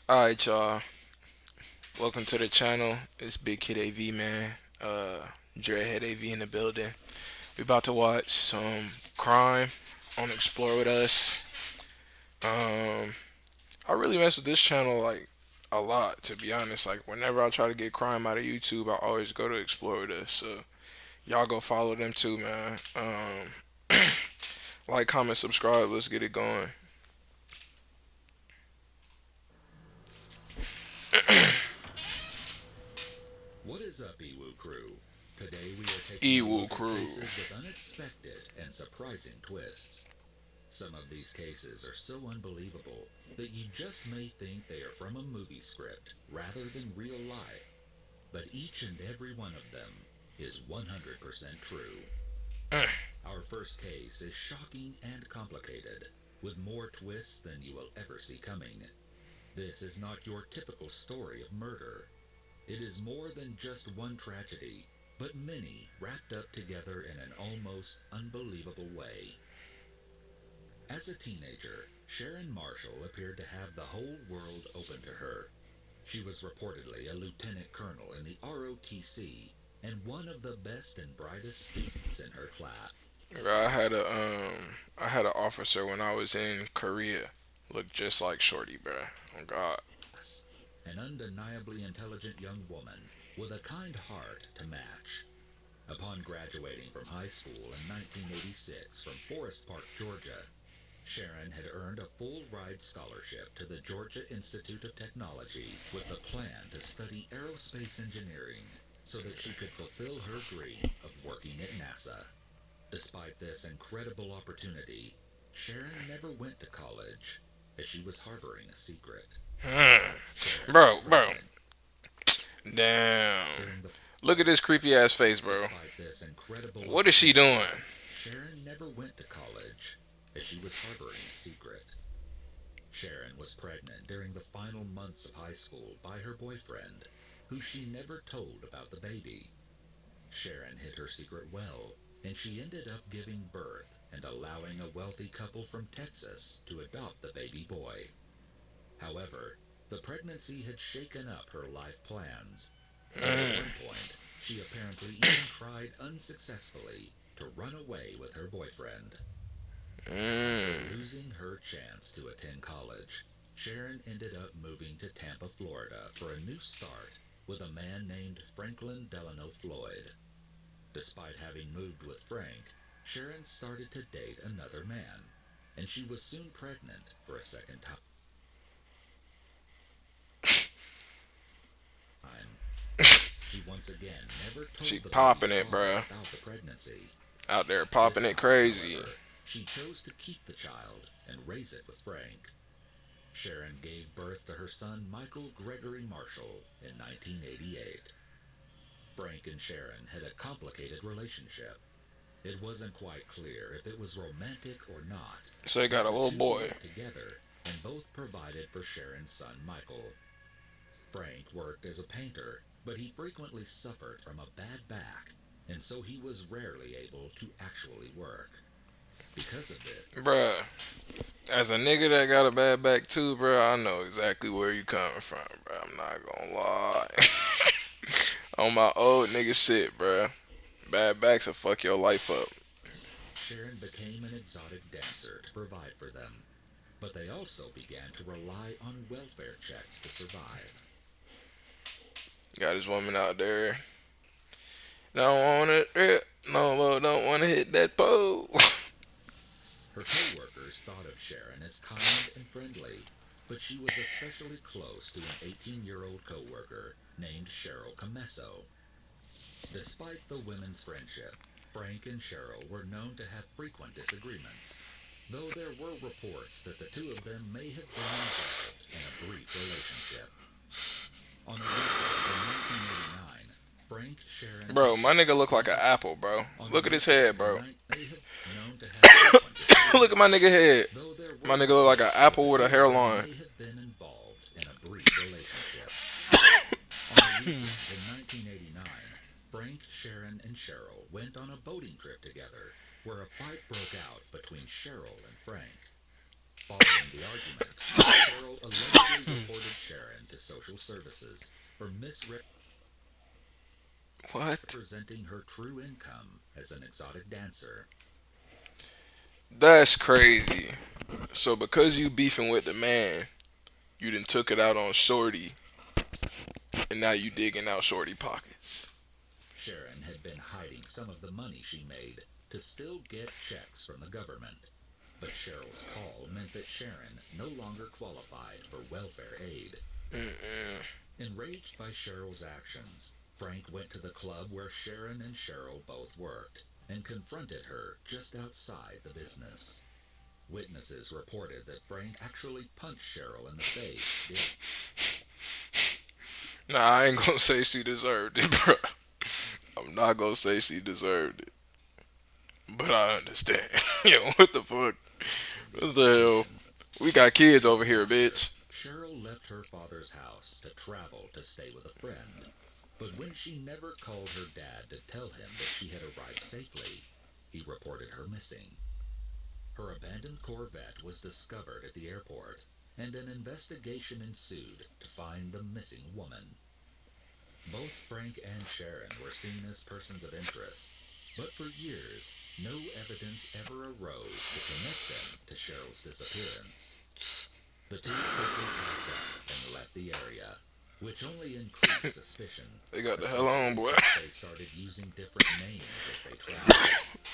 Alright, y'all. Welcome to the channel. It's Big Kid AV, man. Dreadhead AV in the building. We about to watch some crime on Explore with Us. Um, I really mess with this channel like a lot, to be honest. Like whenever I try to get crime out of YouTube, I always go to Explore with Us. So y'all go follow them too, man. Like, comment, subscribe. Let's get it going. What is up, Ewu Crew? Today we are taking a Ewu look at Crew. cases with unexpected and surprising twists. Some of these cases are so unbelievable that you just may think they are from a movie script rather than real life, but each and every one of them is 100% true. Our first case is shocking and complicated, with more twists than you will ever see coming. This is not your typical story of murder. It is more than just one tragedy, but many wrapped up together in an almost unbelievable way. As a teenager, Sharon Marshall appeared to have the whole world open to her. She was reportedly a lieutenant colonel in the ROTC and one of the best and brightest students in her class. Bro, I had an officer when I was in Korea. Looked just like Shorty, bro. Oh God. An undeniably intelligent young woman with a kind heart to match. Upon graduating from high school in 1986 from Forest Park, Georgia, Sharon had earned a full ride scholarship to the Georgia Institute of Technology with the plan to study aerospace engineering so that she could fulfill her dream of working at NASA. Despite this incredible opportunity, Sharon never went to college as she was harboring a secret. Sharon was Bro. pregnant Damn. during the Look at this creepy ass face, bro. Despite this incredible What is she doing? opportunity, Sharon never went to college as she was harboring a secret. Sharon was pregnant during the final months of high school by her boyfriend, who she never told about the baby. Sharon hid her secret well, and she ended up giving birth and allowing a wealthy couple from Texas to adopt the baby boy. However, the pregnancy had shaken up her life plans, and at one point, she apparently even tried unsuccessfully to run away with her boyfriend. After Mm. losing her chance to attend college, Sharon ended up moving to Tampa, Florida for a new start with a man named Franklin Delano Floyd. Despite having moved with Frank, Sharon started to date another man, and she was soon pregnant for a second time. She once again never She told the popping baby's it, father bro. about the pregnancy. Out there This popping it time, crazy. however, she chose to keep the child and raise it with Frank. Sharon gave birth to her son Michael Gregory Marshall in 1988. Frank and Sharon had a complicated relationship. It wasn't quite clear if it was romantic or not, So they got but a the little two boy. lived together and both provided for Sharon's son Michael. Frank worked as a painter, but he frequently suffered from a bad back, and so he was rarely able to actually work. Because of this, Bruh, as a nigga that got a bad back too, bruh, I know exactly where you coming from, bruh. I'm not gonna lie. On my old nigga shit, bruh. Bad backs will fuck your life up. Sharon became an exotic dancer to provide for them, but they also began to rely on welfare checks to survive. Got his woman out there. Don't wanna no more, don't wanna hit that pole. Her co-workers thought of Sharon as kind and friendly, but she was especially close to an 18-year-old co-worker named Cheryl Comesso. Despite the women's friendship, Frank and Cheryl were known to have frequent disagreements, though there were reports that the two of them may have been involved in a brief relationship. On a weekend in 1989, Frank, Sharon, and Bro, my nigga Cheryl look like may an have apple, bro. on a Look at his weekend head, in bro. night may have known to have frequent Look at my nigga disagreements, head. though there My were nigga look like an reports that apple the with a two of them hairline. may have been involved in a brief relationship. On a weekend in 1989, Frank, Sharon, and Cheryl went on a boating trip together where a fight broke out between Cheryl and Frank. Following the argument, Cheryl allegedly reported Sharon to social services for What? misrepresenting her true income as an exotic dancer. That's crazy. So because you beefing with the man, you done took it out on Shorty, and now you digging out Shorty pockets. Sharon had been hiding some of the money she made to still get checks from the government. But Cheryl's call meant that Sharon no longer qualified for welfare aid. Mm-mm. Enraged by Cheryl's actions, Frank went to the club where Sharon and Cheryl both worked and confronted her just outside the business. Witnesses reported that Frank actually punched Cheryl in the face. Nah, I ain't gonna say she deserved it, bro. I'm not gonna say she deserved it, but I understand. Yo, what the fuck? What the hell? We got kids over here, bitch. Cheryl left her father's house to travel to stay with a friend. But when she never called her dad to tell him that she had arrived safely, he reported her missing. Her abandoned Corvette was discovered at the airport, and an investigation ensued to find the missing woman. Both Frank and Sharon were seen as persons of interest, but for years, no evidence ever arose to connect them to Cheryl's disappearance. The two quickly packed up and left the area, which only increased suspicion. They got the hell on, boy. They started using different names as they traveled.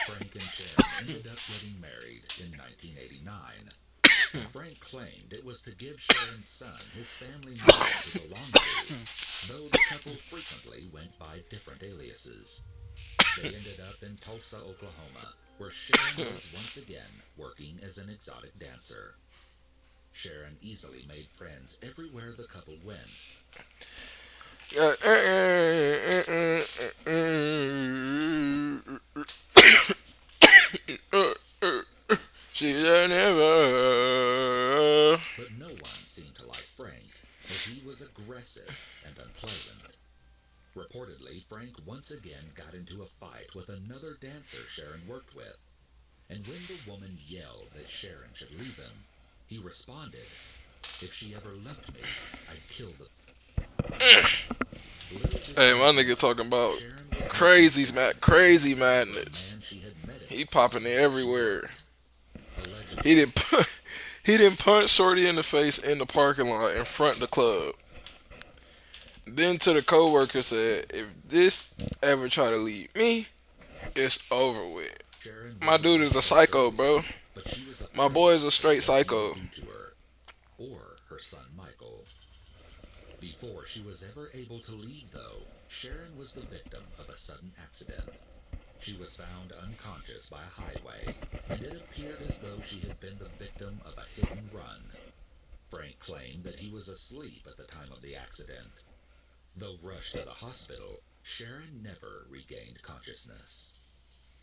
Frank and Sharon ended up getting married in 1989. Frank claimed it was to give Sharon's son his family name to belong to, though the couple frequently went by different aliases. They ended up in Tulsa, Oklahoma, where Sharon was once again working as an exotic dancer. Sharon easily made friends everywhere the couple went. She never. But no one seemed to like Frank, as he was aggressive and unpleasant. Reportedly, Frank once again got into a fight with another dancer Sharon worked with. And when the woman yelled that Sharon should leave him, he responded, "If she ever left me, I'd kill the..." Hey, my nigga talking about Sharon was crazy the madness. man she had met. He popping it everywhere. Allegedly, He didn't he didn't punch Shorty in the face in the parking lot in front of the club. Then to the coworker said, "If this ever try to leave me, it's over with." Sharon My dude is a psycho, bro. but she was My boy is a straight psycho. to her or her son Michael. Before she was ever able to leave, though, Sharon was the victim of a sudden accident. She was found unconscious by a highway, and it appeared as though she had been the victim of a hit and run. Frank claimed that he was asleep at the time of the accident. Though rushed to the hospital, Sharon never regained consciousness.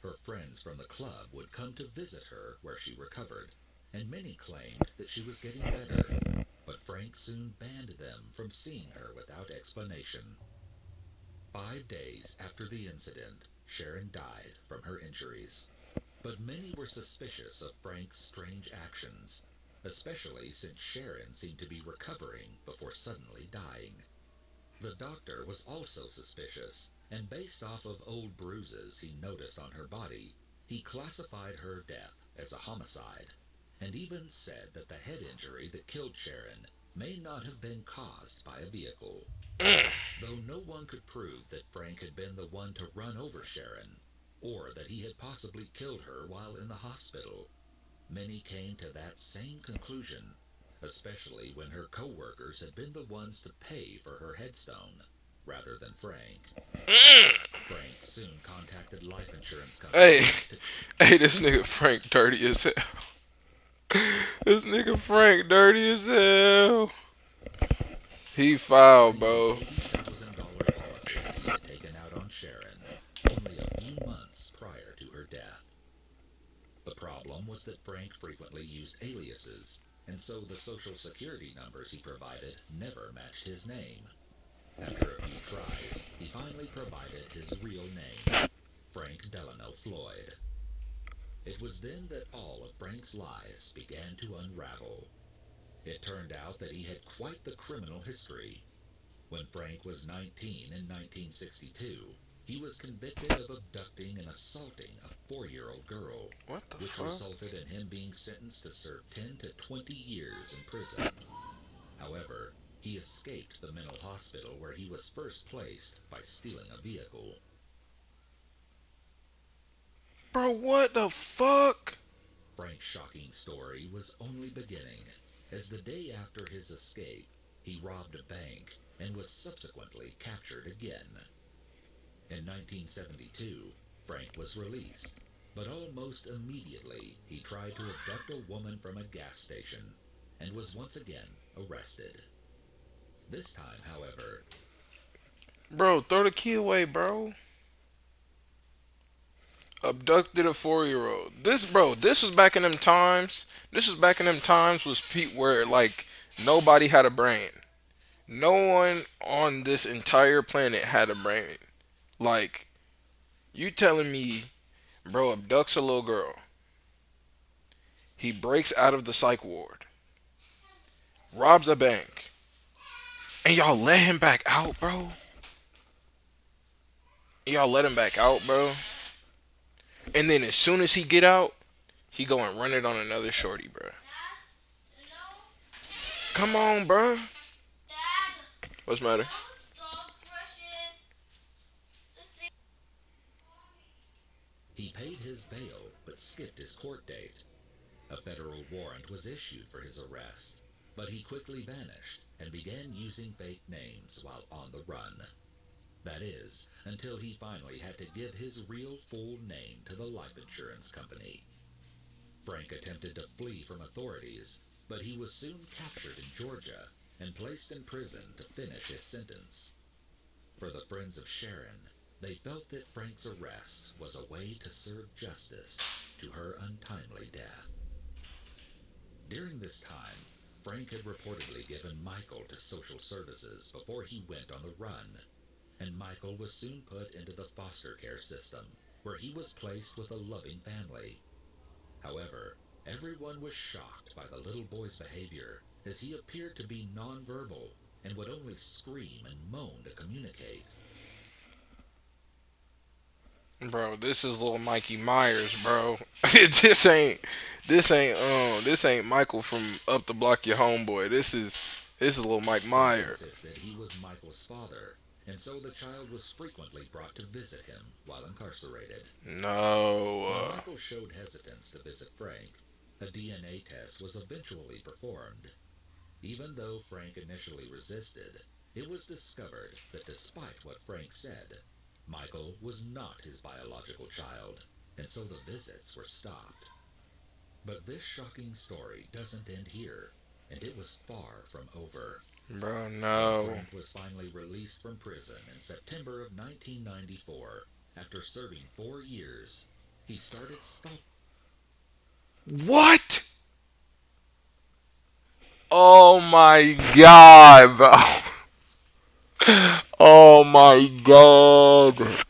Her friends from the club would come to visit her where she recovered, and many claimed that she was getting better, but Frank soon banned them from seeing her without explanation. 5 days after the incident, Sharon died from her injuries. But many were suspicious of Frank's strange actions, especially since Sharon seemed to be recovering before suddenly dying. The doctor was also suspicious, and based off of old bruises he noticed on her body, he classified her death as a homicide, and even said that the head injury that killed Sharon may not have been caused by a vehicle. Though no one could prove that Frank had been the one to run over Sharon, or that he had possibly killed her while in the hospital, many came to that same conclusion, especially when her co-workers had been the ones to pay for her headstone, rather than Frank. Frank soon contacted life insurance Hey, companies hey, this nigga Frank dirty as hell. This nigga Frank dirty as hell. He foul, bro. $80,000 policy he had taken out on Sharon only a few months prior to her death. The problem was that Frank frequently used aliases, and so the social security numbers he provided never matched his name. After a few tries, he finally provided his real name, Frank Delano Floyd. It was then that all of Frank's lies began to unravel. It turned out that he had quite the criminal history. When Frank was 19 in 1962, he was convicted of abducting and assaulting a 4-year-old girl, What the which fuck? resulted in him being sentenced to serve 10 to 20 years in prison. However, he escaped the mental hospital where he was first placed by stealing a vehicle. Bro, what the fuck? Frank's shocking story was only beginning, as the day after his escape, he robbed a bank and was subsequently captured again. In 1972, Frank was released, but almost immediately he tried to abduct a woman from a gas station and was once again arrested. This time, however, Bro, throw the key away, bro. Abducted a 4-year-old. This was back in them times. This was back in them times was where like nobody had a brain. No one on this entire planet had a brain. Like you telling me, bro, abducts a little girl. He breaks out of the psych ward, robs a bank, and y'all let him back out, bro. Y'all let him back out, bro. And then as soon as he get out, he go and run it on another shorty, bro. Come on, bro. What's the matter? he paid his bail but skipped his court date. A federal warrant was issued for his arrest, but he quickly vanished and began using fake names while on the run. That is, until he finally had to give his real full name to the life insurance company. Frank attempted to flee from authorities, but he was soon captured in Georgia and placed in prison to finish his sentence. For the friends of Sharon, they felt that Frank's arrest was a way to serve justice to her untimely death. During this time, Frank had reportedly given Michael to social services before he went on the run, and Michael was soon put into the foster care system, where he was placed with a loving family. However, everyone was shocked by the little boy's behavior, as he appeared to be nonverbal and would only scream and moan to communicate. Bro, this is little Mikey Myers, bro. this ain't Michael from up the block your homeboy. This is little Mike Frank Myers. insisted he was Michael's father, and so the child was frequently brought to visit him while incarcerated. No. When Michael showed hesitance to visit Frank, a DNA test was eventually performed. Even though Frank initially resisted, it was discovered that despite what Frank said, Michael was not his biological child, and so the visits were stopped. But this shocking story doesn't end here, and it was far from over. Bro, When no. Frank was finally released from prison in September of 1994, after serving 4 years, he started stalking. What? Oh my god, bro. Oh my god.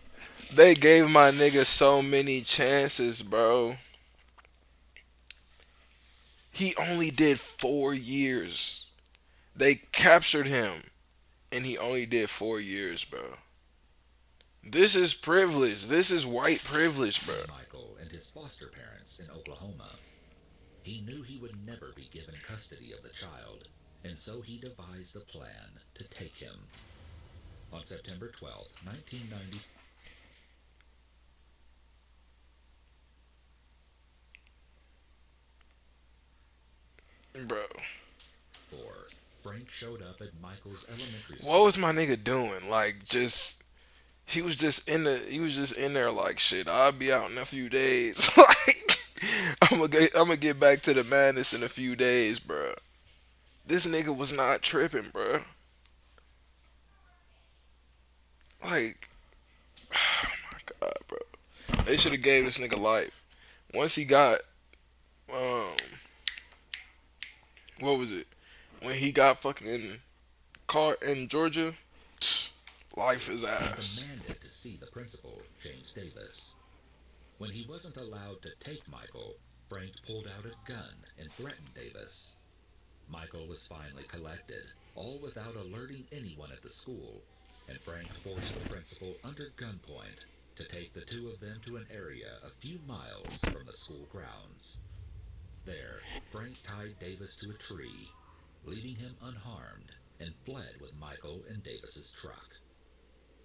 They gave my nigga so many chances, bro. He only did 4 years. They captured him, and he only did 4 years, bro. This is privilege. This is white privilege, bro. Michael and his foster parents in Oklahoma. He knew he would never be given custody of the child, and so he devised a plan to take him. On September 12, 1994, Bro, Frank showed up at Michael's elementary what school. was my nigga doing? Like, just he was just in there like shit. I'll be out in a few days. Like, I'm gonna get back to the madness in a few days, bro. This nigga was not tripping, bro. Like, oh my god, bro. They should have gave this nigga life. Once he got, um, what was it? When he got fucking caught in Georgia, life is And ass. demanded to see the principal, James Davis. When he wasn't allowed to take Michael, Frank pulled out a gun and threatened Davis. Michael was finally collected, all without alerting anyone at the school, and Frank forced the principal under gunpoint to take the two of them to an area a few miles from the school grounds. There, Frank tied Davis to a tree, leaving him unharmed, and fled with Michael in Davis's truck.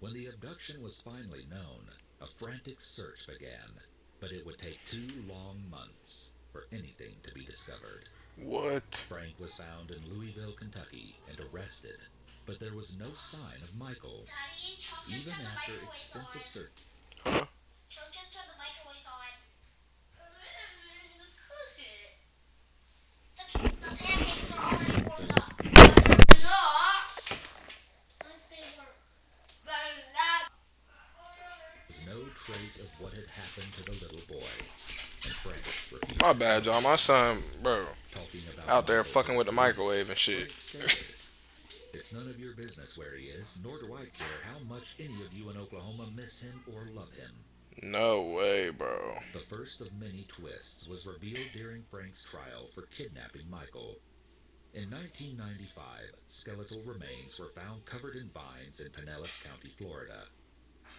When the abduction was finally known, a frantic search began, but it would take 2 long months for anything to be discovered. What? Frank was found in Louisville, Kentucky, and arrested, but there was no sign of Michael, Daddy, Chuck just even had the after microwave extensive on. search. Huh? Chuck just had the microwave on. Cook it. The pancakes were already warmed up. No. Unless they were better than that. Was no trace of what had happened to the little boy, and Frank refused My to bad, tell y'all. My son, bro, talking about out there Michael fucking with the police. microwave and shit. Frank stated, "It's none of your business where he is, nor do I care how much any of you in Oklahoma miss him or love him." No way, bro. The first of many twists was revealed during Frank's trial for kidnapping Michael. In 1995, skeletal remains were found covered in vines in Pinellas County, Florida.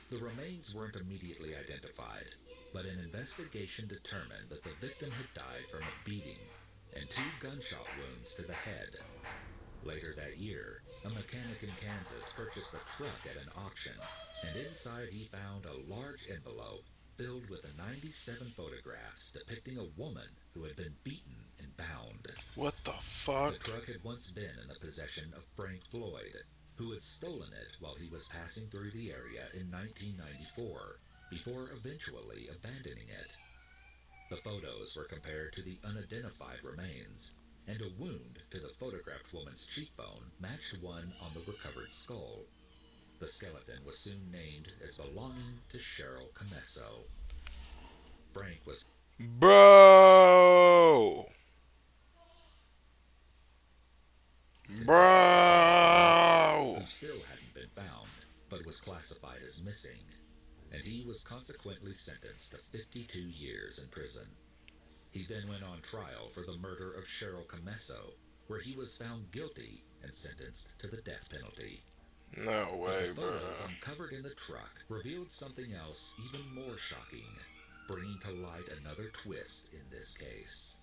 The remains weren't immediately identified, but an investigation determined that the victim had died from a beating and 2 gunshot wounds to the head. Later that year, a mechanic in Kansas purchased a truck at an auction, and inside he found a large envelope filled with 97 photographs depicting a woman who had been beaten and bound. What the The fuck? truck had once been in the possession of Frank Floyd, who had stolen it while he was passing through the area in 1994, before eventually abandoning it. The photos were compared to the unidentified remains, and a wound to the photographed woman's cheekbone matched one on the recovered skull. The skeleton was soon named as belonging to Cheryl Comesso. Frank was Bro. Bro. who still hadn't been found, but was classified as missing, and he was consequently sentenced to 52 years in prison. He then went on trial for the murder of Cheryl Comesso, where he was found guilty and sentenced to the death penalty. No But way, the bro. photos uncovered in the truck revealed something else even more shocking, bringing to light another twist in this case.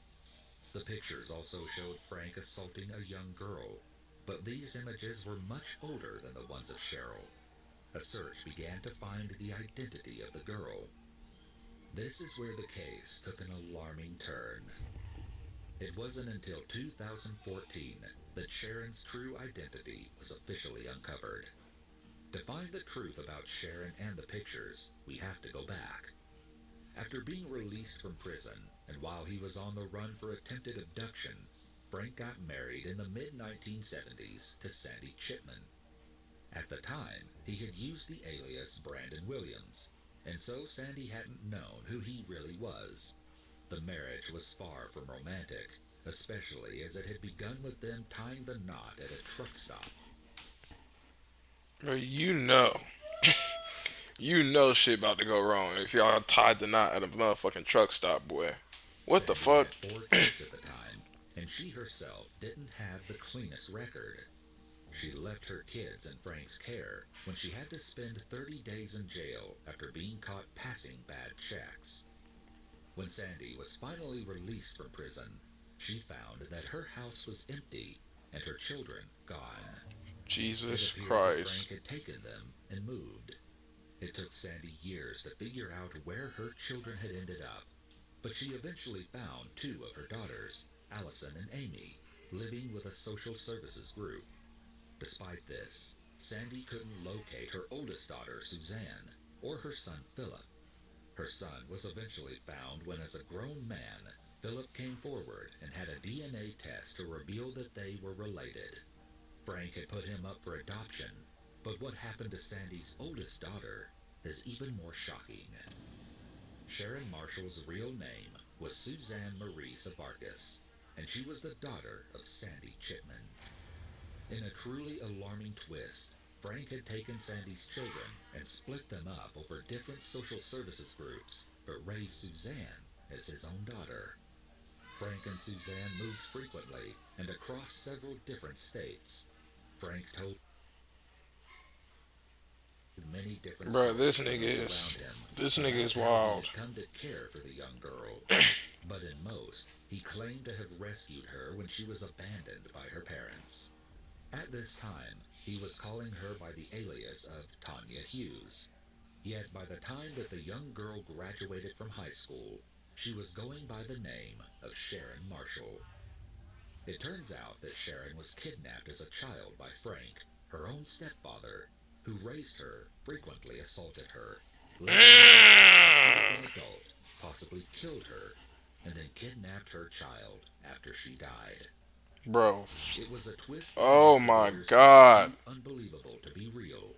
The pictures also showed Frank assaulting a young girl, but these images were much older than the ones of Cheryl. A search began to find the identity of the girl. This is where the case took an alarming turn. It wasn't until 2014 that Sharon's true identity was officially uncovered. To find the truth about Sharon and the pictures, we have to go back. After being released from prison, and while he was on the run for attempted abduction, Frank got married in the mid-1970s to Sandy Chipman. At the time, he had used the alias Brandon Williams, and so Sandy hadn't known who he really was. The marriage was far from romantic, especially as it had begun with them tying the knot at a truck stop. Bro, you know. You know shit about to go wrong if y'all tied the knot at a motherfucking truck stop, boy. What the Sandy fuck? had 4 kids at the time, and she herself didn't have the cleanest record. She left her kids in Frank's care when she had to spend 30 days in jail after being caught passing bad checks. When Sandy was finally released from prison, she found that her house was empty and her children gone. Jesus It appeared that Christ. Frank had taken them and moved. It took Sandy years to figure out where her children had ended up, but she eventually found 2 of her daughters, Allison and Amy, living with a social services group. Despite this, Sandy couldn't locate her oldest daughter, Suzanne, or her son, Philip. Her son was eventually found when, as a grown man, Philip came forward and had a DNA test to reveal that they were related. Frank had put him up for adoption, but what happened to Sandy's oldest daughter is even more shocking. Sharon Marshall's real name was Suzanne Marie Savarkis, and she was the daughter of Sandy Chipman. In a truly alarming twist, Frank had taken Sandy's children and split them up over different social services groups, but raised Suzanne as his own daughter. Frank and Suzanne moved frequently and across several different states. Frank told many different Bro, stories to those around him this nigga about is how he wild. had come to care for the young girl. But in most, he claimed to have rescued her when she was abandoned by her parents. At this time, he was calling her by the alias of Tanya Hughes. Yet by the time that the young girl graduated from high school, she was going by the name of Sharon Marshall. It turns out that Sharon was kidnapped as a child by Frank, her own stepfather, who raised her, frequently assaulted her, later she was an adult, possibly killed her, and then kidnapped her child after she died. Bro. It was a twist that Oh my investigators god. found too unbelievable to be real,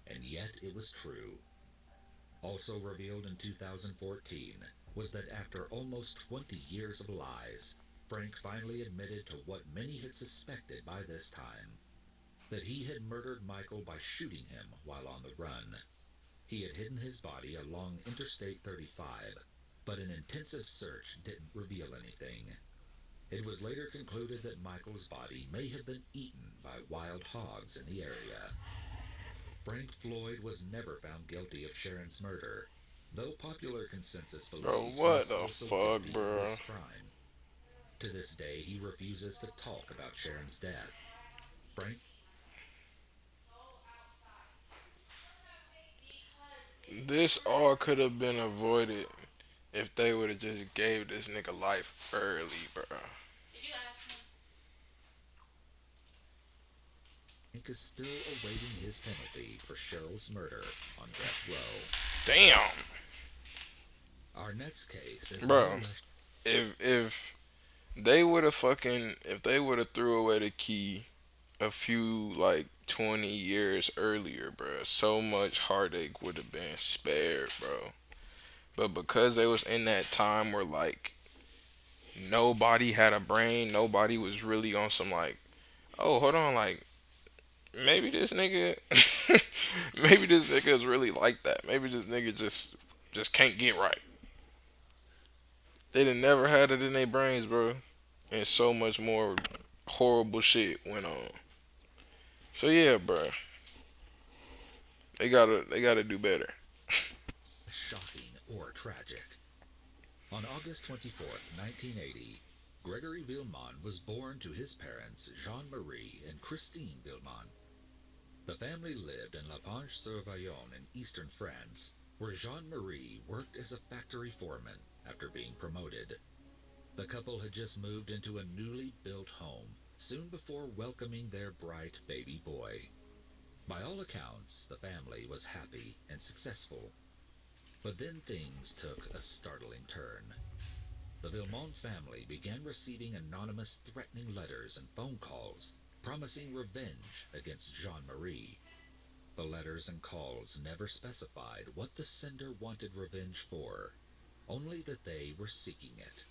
and yet it was true. Also revealed in 2014 was that after almost 20 years of lies, Frank finally admitted to what many had suspected by this time, that he had murdered Michael by shooting him while on the run. He had hidden his body along Interstate 35, but an intensive search didn't reveal anything. It was later concluded that Michael's body may have been eaten by wild hogs in the area. Frank Floyd was never found guilty of Sharon's murder, though popular consensus Bro, believes what he's the also fuck, guilty bro? of this crime. To this day, he refuses to talk about Sharon's death. Frank This all could have been avoided if they would have just gave this nigga life early, bro. Did you ask him? is still awaiting his penalty for Cheryl's murder on death row. Damn. Our next case is Bro. no less If they would have threw away the key a few like 20 years earlier, bro, so much heartache would have been spared, bro. But because they was in that time where like nobody had a brain, nobody was really on some like, oh, hold on, like maybe this nigga maybe this nigga is really like that. Maybe this nigga just can't get right. They done never had it in their brains, bro. And so much more horrible shit went on. So yeah, bro. They gotta do better. shocking or tragic. On August 24th, 1980, Gregory Villemain was born to his parents, Jean-Marie and Christine Villemain. The family lived in La Panche-sur-Vaillon in eastern France, where Jean-Marie worked as a factory foreman after being promoted. The couple had just moved into a newly built home soon before welcoming their bright baby boy. By all accounts, the family was happy and successful. But then things took a startling turn. The Villemain family began receiving anonymous threatening letters and phone calls promising revenge against Jean-Marie. The letters and calls never specified what the sender wanted revenge for, only that they were seeking it.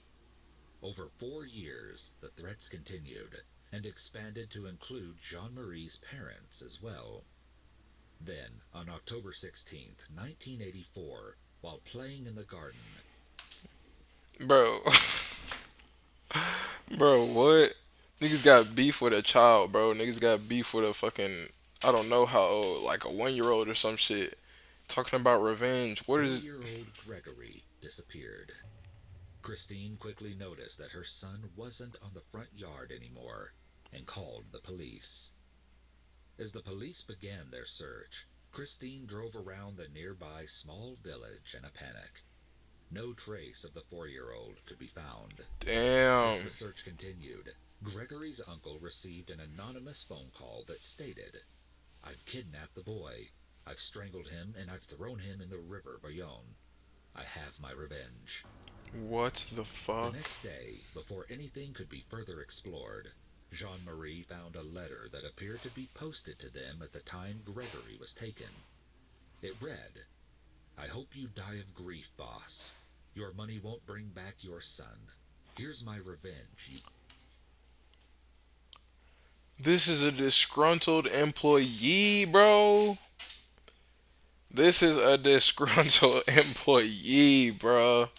Over 4 years, the threats continued and expanded to include Jean-Marie's parents as well. Then, on October 16th, 1984, while playing in the garden, Bro. Bro, what? Niggas got beef with a child, bro. Niggas got beef with a fucking I don't know how old, like a 1 year old or some shit. Talking about revenge. What is 4-year-old Gregory disappeared. Christine quickly noticed that her son wasn't on the front yard anymore and called the police. As the police began their search, Christine drove around the nearby small village in a panic. No trace of the 4-year-old could be found. damn. As the search continued, Gregory's uncle received an anonymous phone call that stated, "I've kidnapped the boy. I've strangled him and I've thrown him in the river Bayonne. I have my revenge." What the The fuck? next day, before anything could be further explored, Jean-Marie found a letter that appeared to be posted to them at the time Gregory was taken. It read, "I hope you die of grief, boss. Your money won't bring back your son. Here's my revenge, you..." This is a disgruntled employee, bro. This is a disgruntled employee, bro.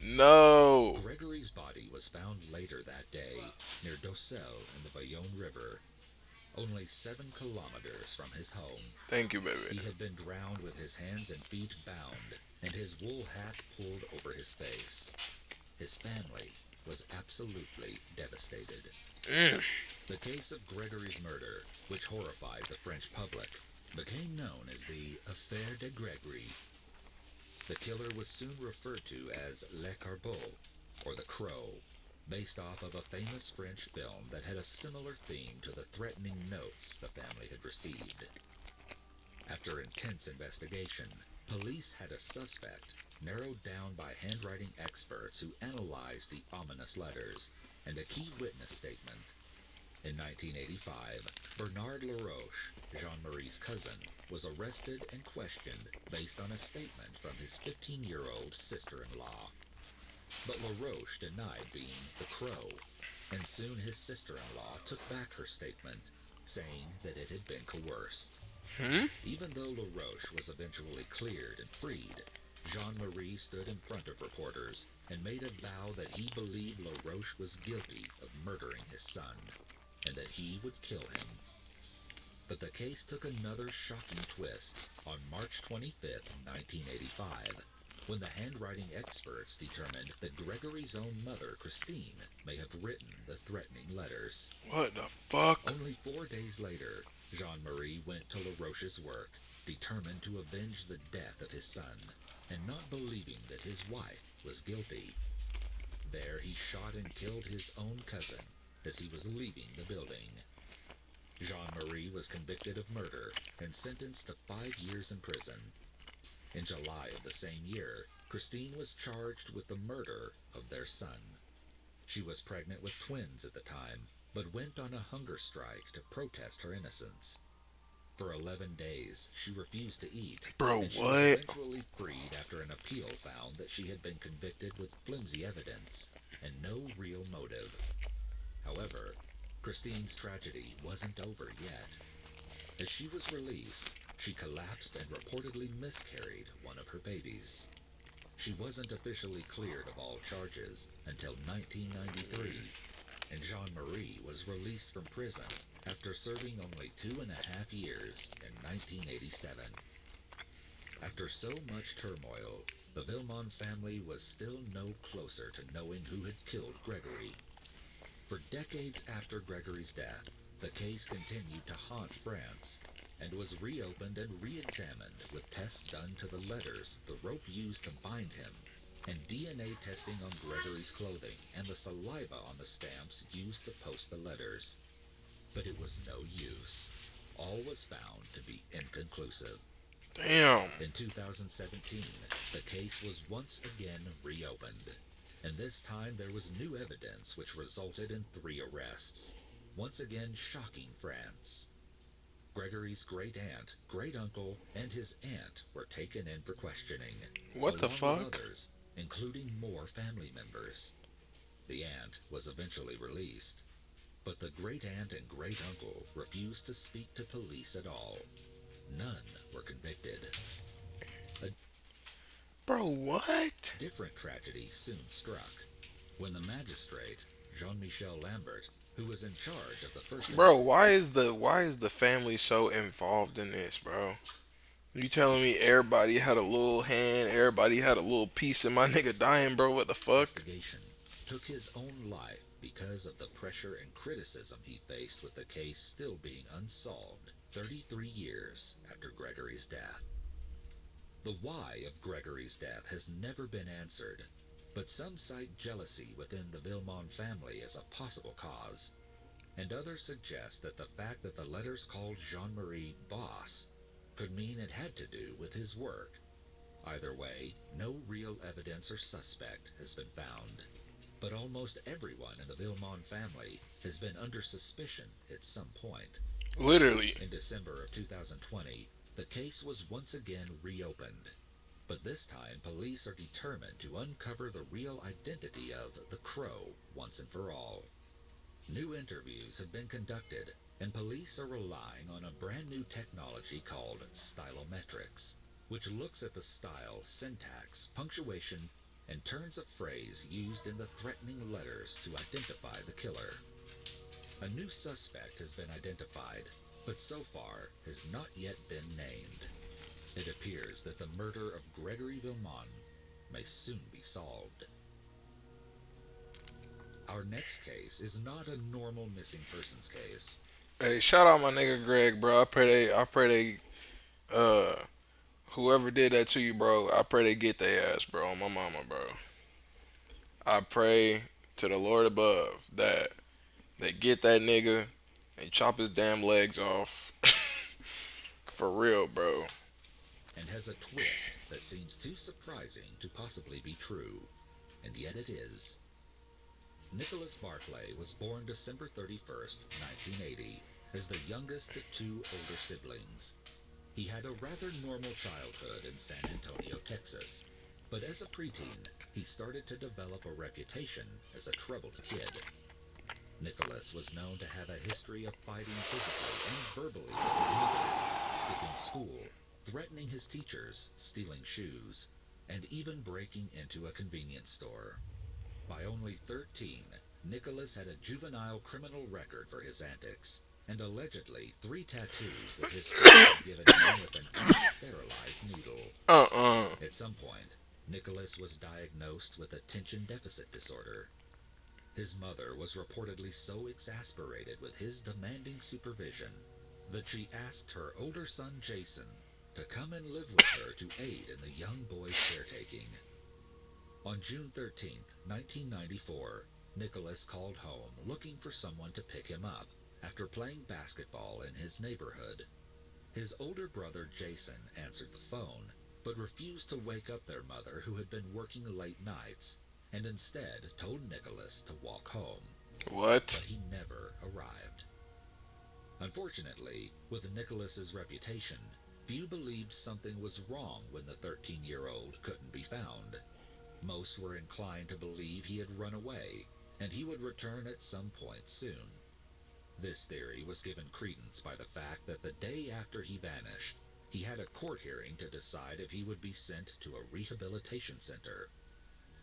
No. Gregory's body was found later that day near Docel in the Bayonne River, only 7 kilometers from his home. Thank you, He baby. had been drowned with his hands and feet bound and his wool hat pulled over his face. His family was absolutely devastated. Mm. The case of Gregory's murder, which horrified the French public, became known as the Affaire de Gregory. The killer was soon referred to as Le Corbeau, or the Crow, based off of a famous French film that had a similar theme to the threatening notes the family had received. After intense investigation, police had a suspect narrowed down by handwriting experts who analyzed the ominous letters and a key witness statement. In 1985, Bernard Laroche, Jean-Marie's cousin, was arrested and questioned based on a statement from his 15-year-old sister-in-law. But Laroche denied being the Crow, and soon his sister-in-law took back her statement, saying that it had been coerced. Hmm? Even though Laroche was eventually cleared and freed, Jean-Marie stood in front of reporters and made a vow that he believed Laroche was guilty of murdering his son, and that he would kill him. But the case took another shocking twist on March 25th, 1985, when the handwriting experts determined that Gregory's own mother, Christine, may have written the threatening letters. What the fuck? Only 4 days later, Jean-Marie went to Laroche's work, determined to avenge the death of his son, and not believing that his wife was guilty. There he shot and killed his own cousin as he was leaving the building. Jean-Marie was convicted of murder and sentenced to 5 years in prison. In July of the same year, Christine was charged with the murder of their son. She was pregnant with twins at the time, but went on a hunger strike to protest her innocence. For 11 days, she refused to eat, Bro, and she was what? eventually freed after an appeal found that she had been convicted with flimsy evidence and no real motive. However, Christine's tragedy wasn't over yet. As she was released, she collapsed and reportedly miscarried one of her babies. She wasn't officially cleared of all charges until 1993, and Jean-Marie was released from prison after serving only 2.5 years in 1987. After so much turmoil, the Villemont family was still no closer to knowing who had killed Gregory. For decades after Gregory's death, the case continued to haunt France and was reopened and re-examined with tests done to the letters the rope used to bind him, and DNA testing on Gregory's clothing and the saliva on the stamps used to post the letters. But it was no use. All was found to be inconclusive. Damn. In 2017, the case was once again reopened, and this time there was new evidence which resulted in 3 arrests, once again shocking France. Gregory's great-aunt, great-uncle, and his aunt were taken in for questioning. What the along with fuck? others, including more family members. The aunt was eventually released, but the great-aunt and great-uncle refused to speak to police at all. None were convicted. Bro, what? Different tragedy soon struck when the magistrate, Jean-Michel Lambert, who was in charge of the first... Bro, why is the family so involved in this, bro? You telling me everybody had a little hand, everybody had a little piece in my nigga dying, bro? What the fuck? investigation took his own life because of the pressure and criticism he faced with the case still being unsolved 33 years after Gregory's death. The why of Gregory's death has never been answered, but some cite jealousy within the Villemont family as a possible cause, and others suggest that the fact that the letters called Jean-Marie Boss could mean it had to do with his work. Either way, no real evidence or suspect has been found, but almost everyone in the Villemont family has been under suspicion at some point. Literally. In December of 2020, the case was once again reopened, but this time police are determined to uncover the real identity of the Crow once and for all. New interviews have been conducted, and police are relying on a brand new technology called stylometrics, which looks at the style, syntax, punctuation, and turns of phrase used in the threatening letters to identify the killer. A new suspect has been identified, but so far has not yet been named. It appears that the murder of Gregory Villemont may soon be solved. Our next case is not a normal missing persons case. Hey, shout out my nigga Greg, bro. Uh, whoever did that to you, bro, I pray they get their ass, bro, on my mama, bro. I pray to the Lord above that they get that nigga and chop his damn legs off. For real, bro. And has a twist that seems too surprising to possibly be true, and yet it is. Nicholas Barclay was born December 31st, 1980, as the youngest of two older siblings. He had a rather normal childhood in San Antonio, Texas, but as a preteen, he started to develop a reputation as a troubled kid. Nicholas was known to have a history of fighting physically and verbally with his mother, skipping school, threatening his teachers, stealing shoes, and even breaking into a convenience store. By only 13, Nicholas had a juvenile criminal record for his antics, and allegedly 3 tattoos that his father had given him with an unsterilized needle. Uh-uh. At some point, Nicholas was diagnosed with attention deficit disorder. His mother was reportedly so exasperated with his demanding supervision that she asked her older son Jason to come and live with her to aid in the young boy's caretaking. On June 13th, 1994, Nicholas called home looking for someone to pick him up after playing basketball in his neighborhood. His older brother Jason answered the phone, but refused to wake up their mother, who had been working late nights, and instead told Nicholas to walk home. What? But he never arrived. Unfortunately, with Nicholas's reputation, few believed something was wrong when the 13-year-old couldn't be found. Most were inclined to believe he had run away, and he would return at some point soon. This theory was given credence by the fact that the day after he vanished, he had a court hearing to decide if he would be sent to a rehabilitation center.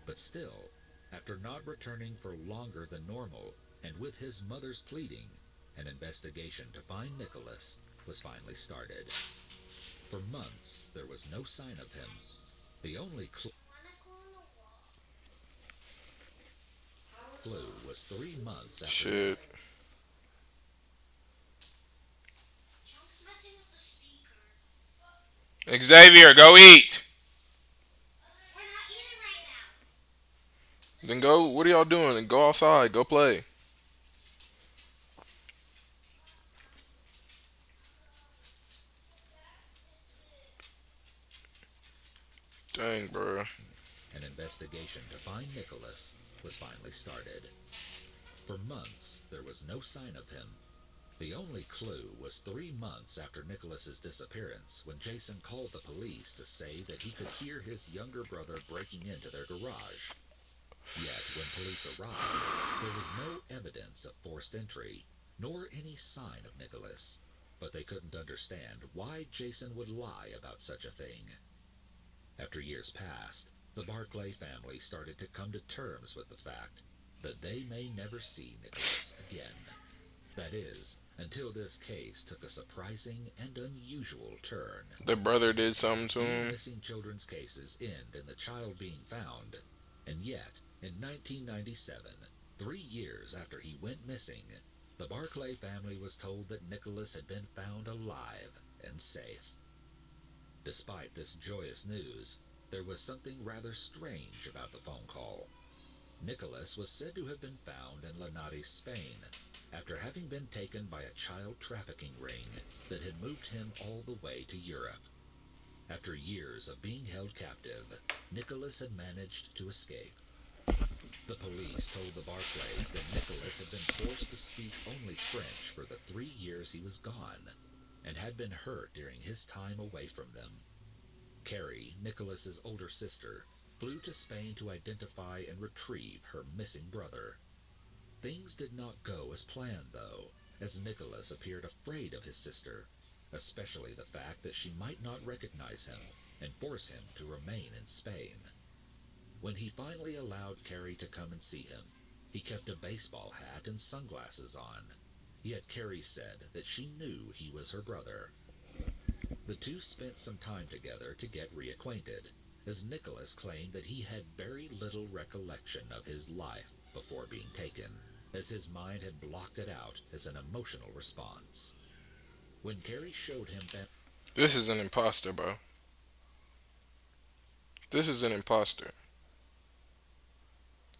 But still, after not returning for longer than normal, and with his mother's pleading, an investigation to find Nicholas was finally started. For months, there was no sign of him. The only clue was 3 months after. Shit. Chunk's messing with the speaker. Xavier, go eat. We're not eating right now. Then go. What are y'all doing? Go outside. Go play. Dang, bro. An investigation to find Nicholas was finally started. For months, there was no sign of him. The only clue was 3 months after Nicholas's disappearance, when Jason called the police to say that he could hear his younger brother breaking into their garage. Yet, when police arrived, there was no evidence of forced entry, nor any sign of Nicholas. But they couldn't understand why Jason would lie about such a thing. After years passed, the Barclay family started to come to terms with the fact that they may never see Nicholas again. That is, until this case took a surprising and unusual turn. The brother did something to him. Missing children's cases end in the child being found, and yet, in 1997, 3 years after he went missing, the Barclay family was told that Nicholas had been found alive and safe. Despite this joyous news, there was something rather strange about the phone call. Nicholas was said to have been found in Linares, Spain, after having been taken by a child trafficking ring that had moved him all the way to Europe. After years of being held captive, Nicholas had managed to escape. The police told the Barclays that Nicholas had been forced to speak only French for the 3 years he was gone, and had been hurt during his time away from them. Carrie, Nicholas's older sister, flew to Spain to identify and retrieve her missing brother. Things did not go as planned, though, as Nicholas appeared afraid of his sister, especially the fact that she might not recognize him and force him to remain in Spain. When he finally allowed Carrie to come and see him, he kept a baseball hat and sunglasses on. Yet Carrie said that she knew he was her brother. The two spent some time together to get reacquainted, as Nicholas claimed that he had very little recollection of his life before being taken, as his mind had blocked it out as an emotional response. When Carrie showed him that This is an imposter, bro. This is an imposter.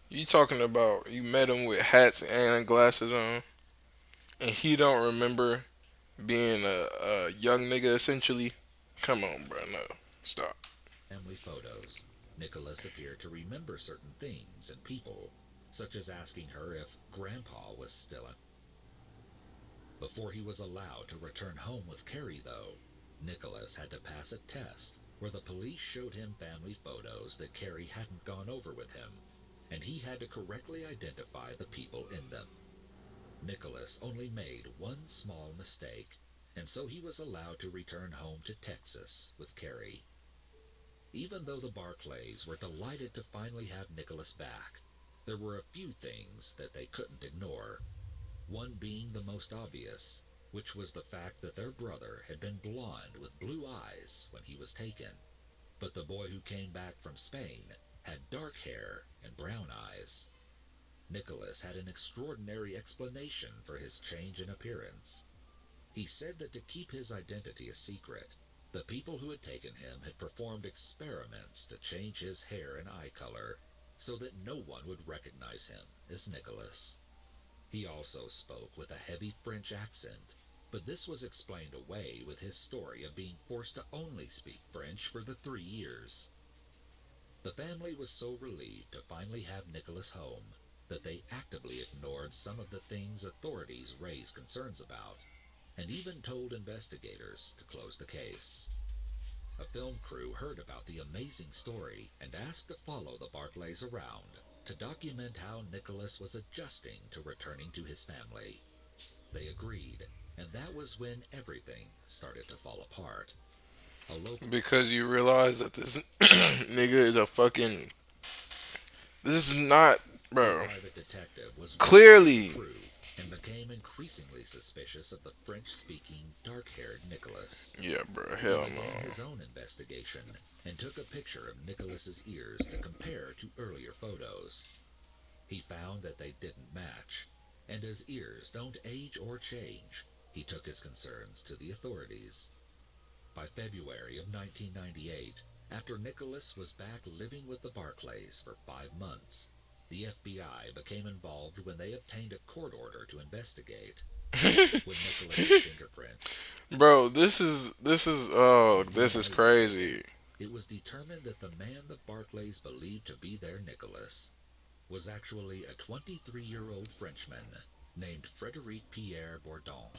You talking about you met him with hats and glasses on, and he don't remember being a young nigga essentially? Come on, bro. No, stop. family photos, Nicholas appeared to remember certain things and people, such as asking her if Grandpa was still in. Before he was allowed to return home with Carrie, though, Nicholas had to pass a test where the police showed him family photos that Carrie hadn't gone over with him, and he had to correctly identify the people in them. Nicholas only made one small mistake, and so he was allowed to return home to Texas with Carrie. Even though the Barclays were delighted to finally have Nicholas back, there were a few things that they couldn't ignore. One being the most obvious, which was the fact that their brother had been blonde with blue eyes when he was taken, but the boy who came back from Spain had dark hair and brown eyes. Nicholas had an extraordinary explanation for his change in appearance. He said that to keep his identity a secret, the people who had taken him had performed experiments to change his hair and eye color so that no one would recognize him as Nicholas. He also spoke with a heavy French accent, but this was explained away with his story of being forced to only speak French for the 3 years. The family was so relieved to finally have Nicholas home that they actively ignored some of the things authorities raised concerns about, and even told investigators to close the case. A film crew heard about the amazing story and asked to follow the Barclays around to document how Nicholas was adjusting to returning to his family. They agreed, and that was when everything started to fall apart. A local Because you realize that this nigga is a fucking. This is not, bro. private detective was Clearly. with the crew and became increasingly suspicious of the French-speaking, dark-haired Nicholas. Yeah, bro. He Hell began no. his own investigation and took a picture of Nicholas's ears to compare to earlier photos. He found that they didn't match, and as ears don't age or change, he took his concerns to the authorities. By February of 1998, after Nicholas was back living with the Barclays for 5 months, the FBI became involved when they obtained a court order to investigate. When Nicholas's fingerprint Bro, this is crazy. it was determined that the man the Barclays believed to be their Nicholas was actually a 23-year-old Frenchman named Frédéric Pierre Bourdon.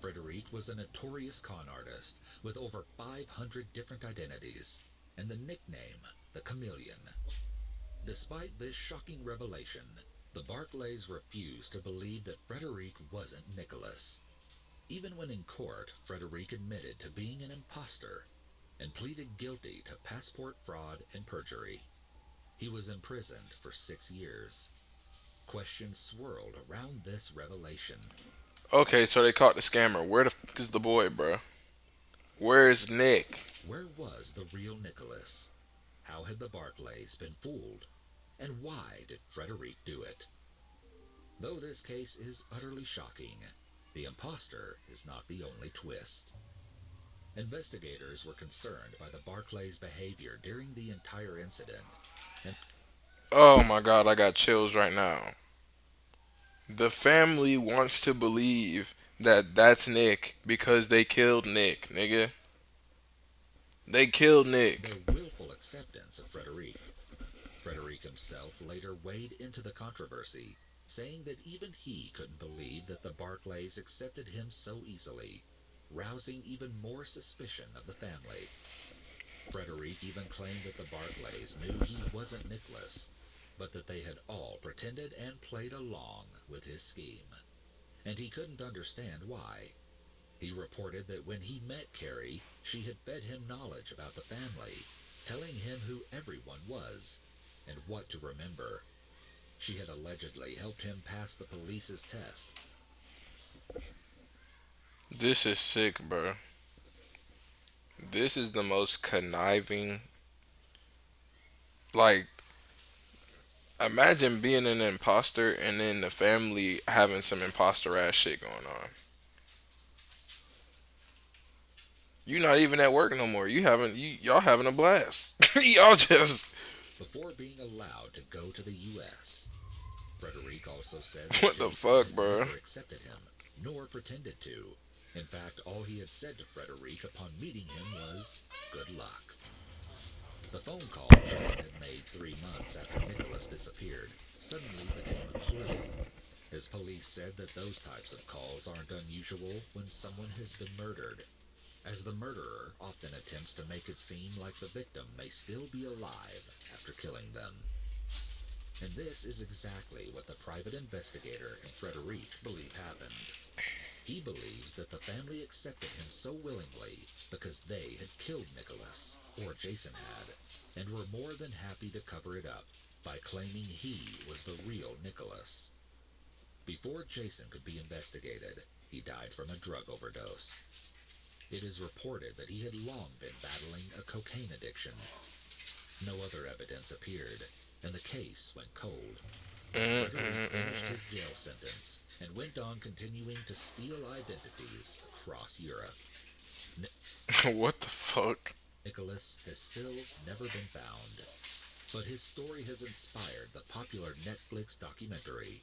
Frédéric was a notorious con artist with over 500 different identities and the nickname the Chameleon. Despite this shocking revelation, the Barclays refused to believe that Frédéric wasn't Nicholas. Even when in court, Frédéric admitted to being an imposter and pleaded guilty to passport fraud and perjury. He was imprisoned for 6 years. Questions swirled around this revelation. Okay, so they caught the scammer. Where the fuck is the boy, bro? Where is Nick? Where was the real Nicholas? How had the Barclays been fooled? And why did Frédéric do it? Though this case is utterly shocking, the imposter is not the only twist. Investigators were concerned by the Barclays' behavior during the entire incident, and Oh my god, I got chills right now. The family wants to believe that that's Nick because they killed Nick, nigga. They killed Nick. their willful acceptance of Frédéric. Frédéric himself later weighed into the controversy, saying that even he couldn't believe that the Barclays accepted him so easily, rousing even more suspicion of the family. Frédéric even claimed that the Barclays knew he wasn't Nicholas, but that they had all pretended and played along with his scheme, and he couldn't understand why. He reported that when he met Carrie, she had fed him knowledge about the family, telling him who everyone was and what to remember. She had allegedly helped him pass the police's test. This is sick, bro. This is the most conniving. Like, imagine being an imposter and then the family having some imposter ass shit going on. You not even at work no more. Y'all having a blast. Y'all just Before being allowed to go to the U.S., Frederic also said that what the Jason fuck, had bro? never accepted him, nor pretended to. In fact, all he had said to Frederic upon meeting him was, "Good luck." The phone call Jason had made 3 months after Nicholas disappeared suddenly became a clue, as police said that those types of calls aren't unusual when someone has been murdered, as the murderer often attempts to make it seem like the victim may still be alive after killing them. And this is exactly what the private investigator and Frederic believe happened. He believes that the family accepted him so willingly because they had killed Nicholas, or Jason had, and were more than happy to cover it up by claiming he was the real Nicholas. Before Jason could be investigated, he died from a drug overdose. It is reported that he had long been battling a cocaine addiction. No other evidence appeared, and the case went cold. Frederic finished his jail sentence and went on continuing to steal identities across Europe. What the fuck? Nicholas has still never been found, but his story has inspired the popular Netflix documentary,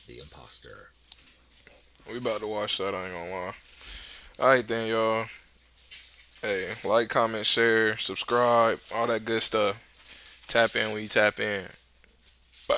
The Imposter. We about to watch that, I ain't gonna lie. Alright then, y'all. Hey, like, comment, share, subscribe, all that good stuff. Tap in when you tap in.